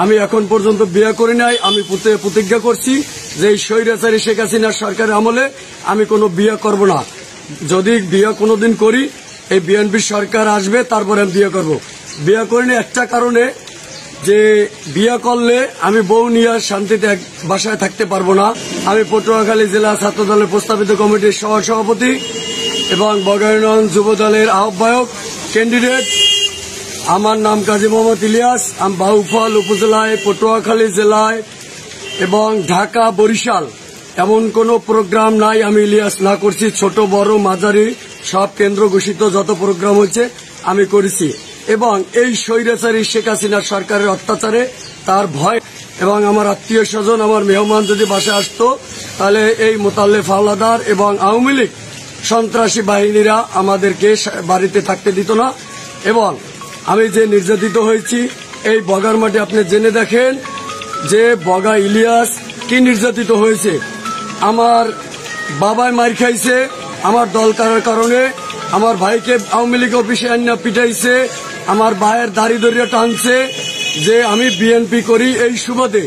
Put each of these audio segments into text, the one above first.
আমি এখন পর্যন্ত বিয়ে করি নাই। আমি প্রতিজ্ঞা করছি যে এই স্বৈরাচারী শেখ হাসিনার সরকারের আমলে আমি কোনো বিয়ে করব না। যদি বিয়ে কোনোদিন করি, এই বিএনপি সরকার আসবে, তারপরে আমি বিয়ে করব। বিয়ে করিনি একটা কারণে, যে বিয়ে করলে আমি বউ নিয়ে শান্তিতে এক বাসায় থাকতে পারবো না। আমি পটুয়াখালী জেলা ছাত্র দলের প্রস্তাবিত কমিটির সহসভাপতি এবং বগাইনগর যুব দলের আহ্বায়ক ক্যান্ডিডেট। আমার নাম কাজী মোহাম্মদ ইলিয়াস। আমি বাউফল উপজেলায়, পটুয়াখালী জেলায় এবং ঢাকা, বরিশাল এমন কোনো প্রোগ্রাম নাই আমি ইলিয়াস না করছি। ছোট বড় মাঝারি সব কেন্দ্র ঘোষিত যত প্রোগ্রাম হয়েছে আমি করেছি। এবং এই স্বৈরাচারী শেখ হাসিনার সরকারের অত্যাচারে তার ভয়, এবং আমার আত্মীয় স্বজন, আমার মেহমান যদি বাসায় আসতো, তাহলে এই মোতাল্লেফ হাওলাদার এবং আওয়ামী লীগ সন্ত্রাসী বাহিনীরা আমাদেরকে বাড়িতে থাকতে দিত না। এবং আমি যে নির্যাতিত হয়েছি, এই বগার মাঠে আপনি জেনে দেখেন যে বগা ইলিয়াস কি নির্যাতিত হয়েছে। আমার বাবায় মার খাইছে আমার দল করার কারণে, আমার ভাইকে আওয়ামী লীগ অফিসে আনিয়া পিটাইছে, আমার ভাইয়ের দাড়ি দড়িয়া টানছে যে আমি বিএনপি করি এই সুবাদে।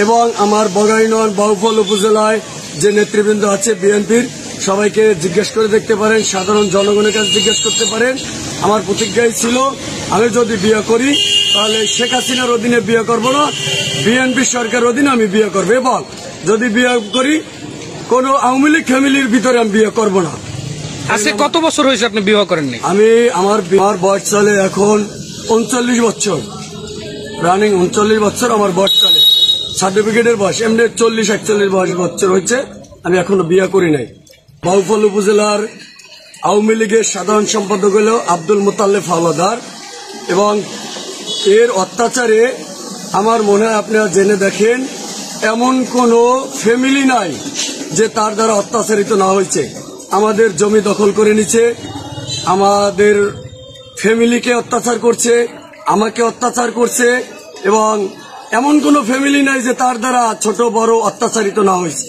এবং আমার বগাইনগর বাউফল উপজেলায় যে নেতৃবৃন্দ আছে বিএনপির, সবাইকে জিজ্ঞেস করে দেখতে পারেন, সাধারণ জনগণের কাছে জিজ্ঞেস করতে পারেন। আমার প্রতিজ্ঞাই ছিল আমি যদি বিয়ে করি তাহলে শেখ হাসিনার অধীনে বিয়ে করব না, বিএনপি সরকারের অধীনে আমি বিয়ে করবো। এবং যদি বিয়ে করি কোন আওয়ামী লীগ ফ্যামিলির ভিতরে আমি বিয়ে করব না। আজকে কত বছর হয়েছে আপনি বিবাহ করেননি? আমি আমার বয়স চলে এখন 39 বছর, রানিং 39 বছর আমার বয়স চলে। সার্টিফিকেটের বয়স এমনি 40-41 বছর হয়েছে, আমি এখনো বিয়ে করি নাই। বাউফল উপজেলার আওয়ামী লীগের সাধারণ সম্পাদক হল আব্দুল মোতাল্লেফ হাওলাদার। এবং এর অত্যাচারে আমার মনে হয় আপনারা জেনে দেখেন এমন কোনো ফ্যামিলি নাই যে তার দ্বারা অত্যাচারিত না হয়েছে। আমাদের জমি দখল করে নিচ্ছে, আমাদের ফ্যামিলিকে অত্যাচার করছে, আমাকে অত্যাচার করছে, এবং এমন কোনো ফ্যামিলি নাই যে তার দ্বারা ছোট বড় অত্যাচারিত না হয়েছে।